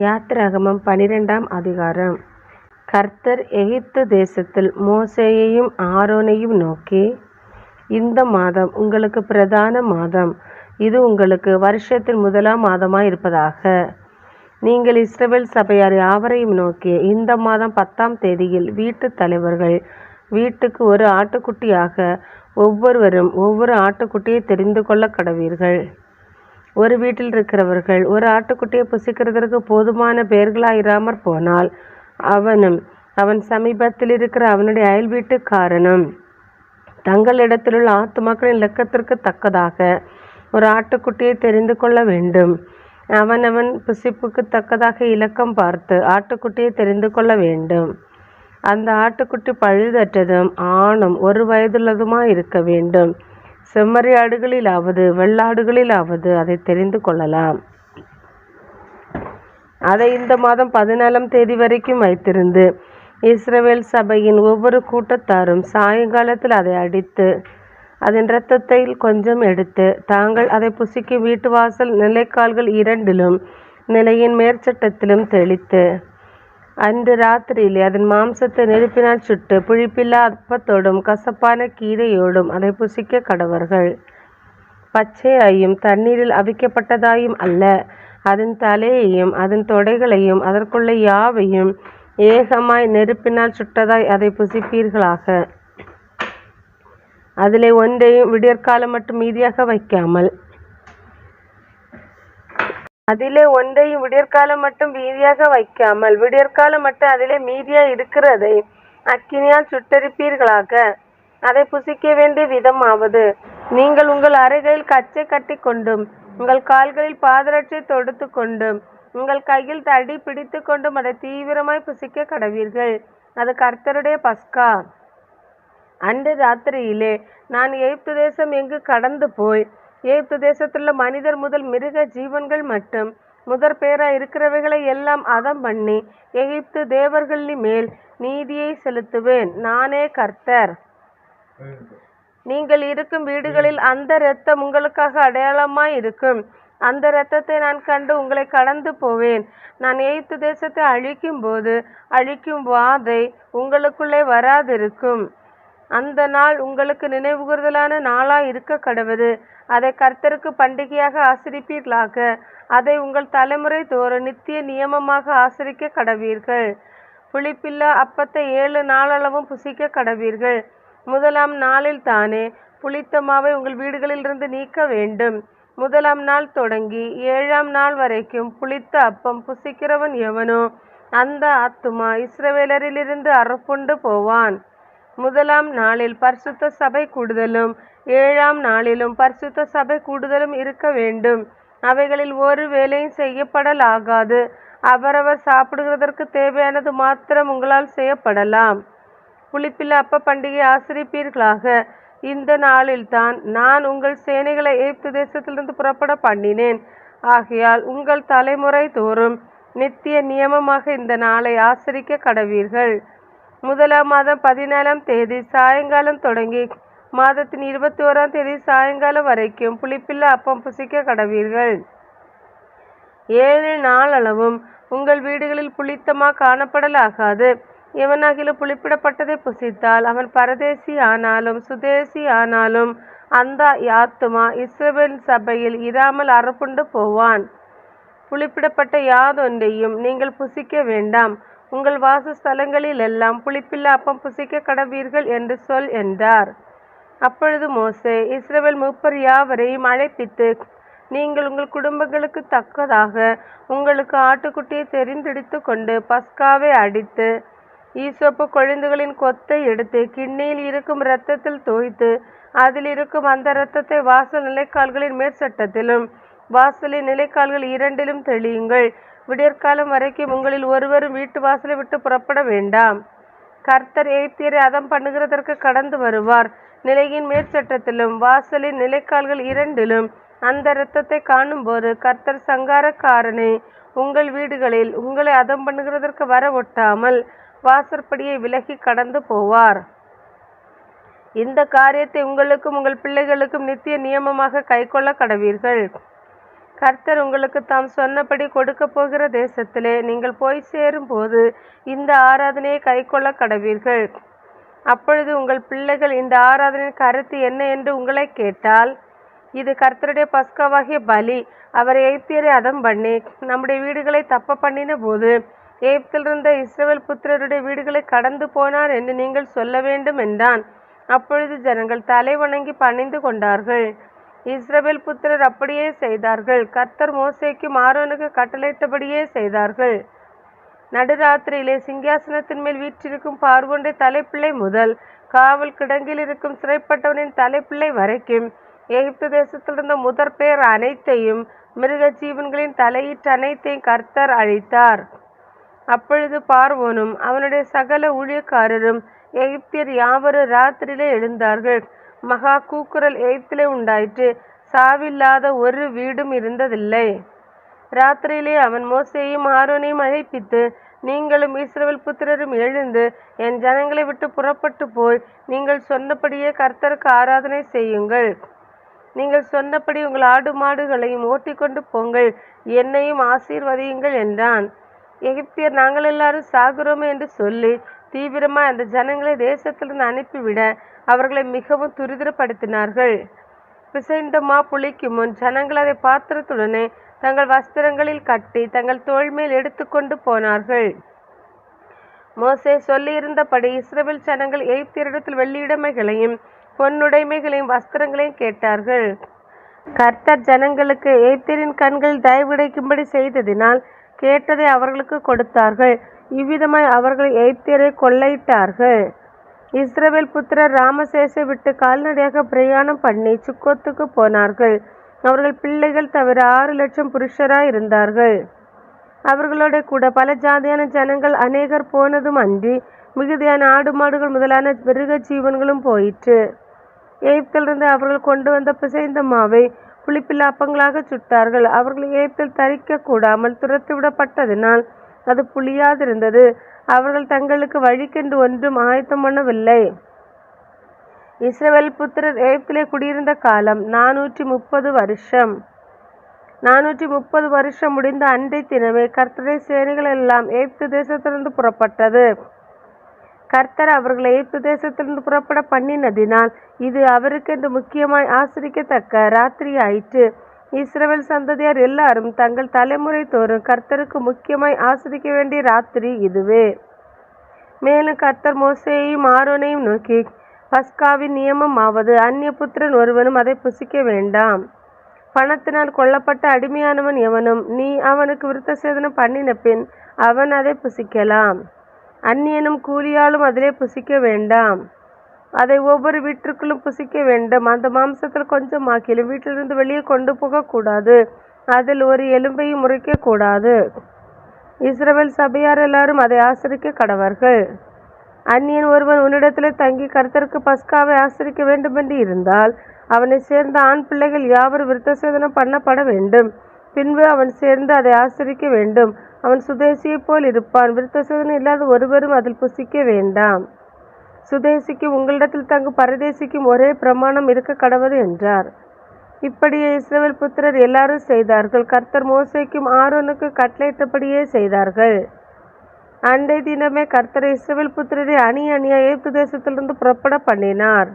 யாத்திராகமம் 12ஆம் அதிகாரம். கர்த்தர் எகிப்து தேசத்தில் மோசேயையும் ஆரோனையும் நோக்கி, இந்த மாதம் உங்களுக்கு பிரதான மாதம், இது உங்களுக்கு வருஷத்தின் முதலாம் மாதமாயிருப்பதாக. நீங்கள் இஸ்ரவேல் சபையார் யாவரையும் நோக்கி, இந்த மாதம் 10ஆம் தேதியில் வீட்டுத் தலைவர்கள் வீட்டுக்கு ஒரு ஆட்டுக்குட்டியாக ஒவ்வொருவரும் ஒவ்வொரு ஆட்டுக்குட்டியை தெரிந்து கொள்ள கடவீர்கள். ஒரு வீட்டில் இருக்கிறவர்கள் ஒரு ஆட்டுக்குட்டியை புசிக்கிறதற்கு போதுமான பேர்களாயிராமற் போனால் அவனும் அவன் சமீபத்தில் இருக்கிற அவனுடைய அயல் வீட்டுக்காரனும் தங்களிடத்திலுள்ள ஆத்துமாக்களின் இலக்கத்திற்கு தக்கதாக ஒரு ஆட்டுக்குட்டியை தெரிந்து கொள்ள வேண்டும். அவனவன் புசிப்புக்கு தக்கதாக இலக்கம் பார்த்து ஆட்டுக்குட்டியை தெரிந்து கொள்ள வேண்டும். அந்த ஆட்டுக்குட்டி பழுதற்றதும் ஆணும் 1 வயதுள்ளதுமாயிருக்க வேண்டும். செம்மறி ஆடுகளிலாவது வெள்ளாடுகளிலாவது அதை தெரிந்து கொள்ளலாம். அதை இந்த மாதம் 14ஆம் தேதி வரைக்கும் வைத்திருந்து இஸ்ரவேல் சபையின் ஒவ்வொரு கூட்டத்தாரும் சாயங்காலத்தில் அதை அடித்து அதன் இரத்தத்தை கொஞ்சம் எடுத்து தாங்கள் அதை புசிக்கும் வீட்டு வாசல் நிலைக்கால்கள் 2லும் நிலையின் மேற்சட்டத்திலும் தெளித்து அன்று ராத்திரியிலே அதன் மாம்சத்தை நெருப்பினால் சுட்டு புளிப்பில்லா அப்பத்தோடும் கசப்பான கீரையோடும் அதை புசிக்க கடவர்கள். பச்சையாயும் தண்ணீரில் அவிக்கப்பட்டதாயும் அல்ல, அதன் தலையையும் அதன் தொடைகளையும் அதற்குள்ள யாவையும் ஏகமாய் நெருப்பினால் சுட்டதாய் அதை புசிப்பீர்களாக. அதிலே ஒன்றையும் விடியற்காலம் மட்டும் மீதியாக வைக்காமல் விடியற்காலம் மட்டும் அதிலே மீதியாக இருக்கிறதை அக்கினியால் சுட்டெரிப்பீர்களாக. அதை புசிக்க வேண்டிய விதமாவது, நீங்கள் உங்கள் அறைகளில் கச்சை கட்டி கொண்டும் உங்கள் கால்களில் பாதரட்சை தொடுத்து கொண்டும் உங்கள் கையில் தடி பிடித்து கொண்டும் அதை தீவிரமாய் புசிக்க கடவீர்கள். அது கர்த்தருடைய பஸ்கா. அன்று ராத்திரியிலே நான் எகிப்து தேசம் எங்கு கடந்து போய் எகிப்து தேசத்துள்ள மனிதர் முதல் மிருக ஜீவன்கள் மட்டும் முதற் பேராய் இருக்கிறவைகளை எல்லாம் அதம் பண்ணி எகிப்து தேவர்களின் மேல் நீதியை செலுத்துவேன். நானே கர்த்தர். நீங்கள் இருக்கும் வீடுகளில் அந்த இரத்தம் உங்களுக்காக அடையாளமாய் இருக்கும். அந்த இரத்தத்தை நான் கண்டு உங்களை கடந்து போவேன். நான் எகிப்து தேசத்தை அழிக்கும் வாதை உங்களுக்குள்ளே வராதிருக்கும். அந்த நாள் உங்களுக்கு நினைவுகூறுதலான நாளாய் இருக்க கடவது. அதை கர்த்தருக்கு பண்டிகையாக ஆசரிப்பீர்களாக. அதை உங்கள் தலைமுறை தோறும் நித்திய நியமமாக ஆசரிக்க கடவீர்கள். புளிப்பில்லா அப்பத்தை 7 நாளளவும் புசிக்க கடவீர்கள். முதலாம் நாளில் தானே புளித்த மாவை உங்கள் வீடுகளிலிருந்து நீக்க வேண்டும். முதலாம் நாள் தொடங்கி 7ஆம் நாள் வரைக்கும் புளித்த அப்பம் புசிக்கிறவன் எவனோ அந்த ஆத்துமா இஸ்ரவேலரிலிருந்து அறுப்புண்டு போவான். முதலாம் நாளில் பரிசுத்த சபை கூடுதலும் 7ஆம் நாளிலும் பரிசுத்த சபை கூடுதலும் இருக்க வேண்டும். அவைகளில் ஒரு வேலையும் செய்யப்படலாகாது. அவரவர் சாப்பிடுகிறதற்கு தேவையானது மாத்திரம் உங்களால் செய்யப்படலாம். புளிப்பில்லா அப்ப பண்டிகை ஆசரிப்பீர்களாக. இந்த நாளில்தான் நான் உங்கள் சேனைகளை எகிப்து தேசத்திலிருந்து புறப்பட பண்ணினேன். ஆகையால் உங்கள் தலைமுறை தோறும் நித்திய நியமமாக இந்த நாளை ஆசரிக்க கடவீர்கள். முதலாம் மாதம் 14ஆம் தேதி சாயங்காலம் தொடங்கி மாதத்தின் 21ஆம் தேதி சாயங்காலம் வரைக்கும் புளிப்பில்லா அப்பம் புசிக்க கடவீர்கள். 7 நாளளவும் உங்கள் வீடுகளில் புளித்தமா காணப்படலாகாது. எவனாகிலும் புளிப்பிடப்பட்டதை புசித்தால் அவன் பரதேசி ஆனாலும் சுதேசி ஆனாலும் அந்த ஆத்துமா இஸ்ரவேல் சபையில் இராமல் அறுப்புண்டு போவான். புளிப்பிடப்பட்ட யாதொன்றையும் நீங்கள் புசிக்க வேண்டாம். உங்கள் வாசஸ்தலங்களில் எல்லாம் புளிப்பில்லா அப்பம் புசிக்க கடவீர்கள் என்று சொல் என்றார். அப்பொழுது மோசே இஸ்ரவேல் மூப்பர் யாவரையும் அழைப்பித்து, நீங்கள் உங்கள் குடும்பங்களுக்கு தக்கதாக உங்களுக்கு ஆட்டுக்குட்டியை தெரிந்தெடுத்து கொண்டு பஸ்காவை அடித்து ஈசோப்பு கொழுந்துகளின் கொத்தை எடுத்து கிண்ணியில் இருக்கும் இரத்தத்தில் தோய்த்து அதில் இருக்கும் அந்த இரத்தத்தை வாசல் நிலைக்கால்களின் மேற்சட்டத்திலும் வாசலின் நிலைக்கால்கள் 2லும் தெளியுங்கள். விடியற்காலம் வரைக்கும் உங்களில் ஒருவரும் வீட்டு வாசலை விட்டு புறப்பட வேண்டாம். கர்த்தர் எகிப்தியரை அதம் பண்ணுகிறதற்கு கடந்து வருவார். நிலையின் மேற்சட்டத்திலும் வாசலின் நிலைக்கால்கள் 2லும் அந்த இரத்தத்தை காணும்போது கர்த்தர் சங்காரக்காரனை உங்கள் வீடுகளில் உங்களை அதம் பண்ணுகிறதற்கு வர ஒட்டாமல் வாசற்படியை விலகி கடந்து போவார். இந்த காரியத்தை உங்களுக்கும் உங்கள் பிள்ளைகளுக்கும் நித்திய நியமமாக கைக்கொள்ள கடவீர்கள். கர்த்தர் உங்களுக்கு தாம் சொன்னபடி கொடுக்கப் போகிற தேசத்திலே நீங்கள் போய் சேரும்போது இந்த ஆராதனையை கைக்கொள்ள கடவீர்கள். அப்பொழுது உங்கள் பிள்ளைகள் இந்த ஆராதனையின் கருத்து என்ன என்று உங்களை கேட்டால், இது கர்த்தருடைய பஸ்காவாகிய பலி. அவர் எகிப்தியரை அதம் பண்ணி நம்முடைய வீடுகளை தப்ப பண்ணின போது எகிப்திலிருந்த இஸ்ரவேல் புத்திரருடைய வீடுகளை கடந்து போனார் என்று நீங்கள் சொல்ல வேண்டும் என்றான். அப்பொழுது ஜனங்கள் தலை வணங்கி பணிந்து கொண்டார்கள். இஸ்ரவேல் புத்திரர் அப்படியே செய்தார்கள். கர்த்தர் மோசேக்கும் ஆரோனுக்கு கட்டளையிட்டபடியே செய்தார்கள். நடுராத்திரியிலே சிங்காசனத்தின் மேல் வீற்றிருக்கும் பார்வோனுடைய தலைப்பிள்ளை முதல் காவல் கிடங்கில் இருக்கும் சிறைப்பட்டவனின் தலைப்பிள்ளை வரைக்கும் எகிப்து தேசத்திலிருந்த முதற் பேர் அனைத்தையும் மிருக ஜீவன்களின் தலையீட்டு அனைத்தையும் கர்த்தர் அழித்தார். அப்பொழுது பார்வோனும் அவனுடைய சகல ஊழியக்காரரும் எகிப்தியர் யாவரும் ராத்திரியிலே எழுந்தார்கள். மகா கூக்குரல் எகிப்திலே உண்டாயிற்று. சாவில்லாத ஒரு வீடும் இருந்ததில்லை. ராத்திரியிலே அவன் மோசேயையும் ஆரோனையும் அழைப்பித்து, நீங்களும் இஸ்ரவேல் புத்திரரும் எழுந்து என் ஜனங்களை விட்டு புறப்பட்டு போய் நீங்கள் சொன்னபடியே கர்த்தருக்கு ஆராதனை செய்யுங்கள். நீங்கள் சொன்னபடி உங்கள் ஆடு மாடுகளையும் ஓட்டிக்கொண்டு போங்கள், என்னையும் ஆசீர்வதியுங்கள் என்றான். எகிப்தியர் நாங்கள் எல்லாரும் சாகுறோமே என்று சொல்லி தீவிரமாய் அந்த ஜனங்களை தேசத்திலிருந்து அனுப்பிவிட அவர்களை மிகவும் துரிதப்படுத்தினார்கள். பிசைந்த மா புளிக்கும் முன் ஜனங்கள் அதை பாத்திரத்துடனே தங்கள் வஸ்திரங்களில் கட்டி தங்கள் தோள் மேல் எடுத்துக்கொண்டு போனார்கள். மோசே சொல்லியிருந்தபடி இஸ்ரவேல் ஜனங்கள் எகிப்தியரிடத்தில் வெள்ளியுடைமைகளையும் பொன்னுடைமைகளையும் வஸ்திரங்களையும் கேட்டார்கள். கர்த்தர் ஜனங்களுக்கு எகிப்தியரின் கண்கள் தயவுடைக்கும்படி செய்ததினால் கேட்டதை அவர்களுக்கு கொடுத்தார்கள். இவ்விதமாய் அவர்கள் எகிப்தியரை கொள்ளையிட்டார்கள். இஸ்ரவேல் புத்திரர் ராமசேசை விட்டு கால்நடையாக பிரயாணம் பண்ணி சுக்கோத்துக்கு போனார்கள். அவர்கள் பிள்ளைகள் தவிர 6 லட்சம் புருஷராய் இருந்தார்கள். அவர்களோட கூட பல ஜாதியான ஜனங்கள் அநேகர் போனதும் அன்றி மிகுதியான ஆடு மாடுகள் முதலான மிருக ஜீவன்களும் போயிற்று. எகிப்திலிருந்து அவர்கள் கொண்டு வந்த பிசைந்த மாவை புளிப்பில்லா அப்பங்களாக சுட்டார்கள். அவர்கள் எகிப்தில் தரிக்க கூடாமல் துரத்திவிடப்பட்டதினால் அது புளியாதிருந்தது. அவர்கள் தங்களுக்கு வழிக்கென்று ஒன்றும் ஆயத்தம் பண்ணவில்லை. இஸ்ரவேல் புத்திரர் எகிப்திலே குடியிருந்த காலம் 430 வருஷம். 430 வருஷம் முடிந்த அன்றை தினமே கர்த்தருடைய சேனைகள் எல்லாம் எகிப்து தேசத்திலிருந்து புறப்பட்டது. கர்த்தர் அவர்களை எகிப்து தேசத்திலிருந்து புறப்பட பண்ணினதினால் இது அவருக்கென்று முக்கியமாய் ஆசரிக்கத்தக்க ராத்திரி ஆயிற்று. இஸ்ரவேல் சந்ததியார் எல்லாரும் தங்கள் தலைமுறை தோறும் கர்த்தருக்கு முக்கியமாய் ஆசரிக்க வேண்டிய ராத்திரி இதுவே. மேலும் கர்த்தர் மோசேயையும் ஆரோனையும் நோக்கி, பஸ்காவின் நியமம் ஆவது, அந்நிய புத்திரன் ஒருவனும் அதை புசிக்க வேண்டாம். பணத்தினால் கொல்லப்பட்ட அடிமையானவன் எவனும் நீ அவனுக்கு விருத்த சேதனம் பண்ணின பின் அவன் அதை புசிக்கலாம். அந்நியனும் கூலியாலும் அதிலே புசிக்க வேண்டாம். அதை ஒவ்வொரு வீட்டிற்குள்ளும் புசிக்க வேண்டும். அந்த மாம்சத்தில் கொஞ்சம் ஆக்கிலும் வீட்டிலிருந்து வெளியே கொண்டு போகக்கூடாது. அதில் ஒரு எலும்பையும் முறிக்கக்கூடாது. இஸ்ரவேல் சபையார் எல்லாரும் அதை ஆசரிக்க கடவர்கள். அந்நியன் ஒருவன் உன்னிடத்திலே தங்கி கர்த்தருக்கு பஸ்காவை ஆசரிக்க வேண்டுமென்று இருந்தால் அவனை சேர்ந்த ஆண் பிள்ளைகள் யாவரும் விருத்த சேதனம் பண்ணப்பட வேண்டும். பின்பு அவன் சேர்ந்து அதை ஆசரிக்க வேண்டும். அவன் சுதேசியைப் போல் இருப்பான். விருத்த சேதனம் இல்லாத ஒருவரும் அதில் புசிக்க வேண்டாம். சுதேசிக்கும் உங்களிடத்தில் தங்கும் பரதேசிக்கும் ஒரே பிரமாணம் இருக்க கடவது என்றார். இப்படியே இஸ்ரவேல் புத்திரர் எல்லாரும் செய்தார்கள். கர்த்தர் மோசேக்கும் ஆரோனுக்கு கட்டளையிட்டபடியே செய்தார்கள். அன்றைய தினமே கர்த்தர் இஸ்ரவேல் புத்திரரை அணி அணியாய் எகிப்து தேசத்திலிருந்து புறப்பட பண்ணினார்.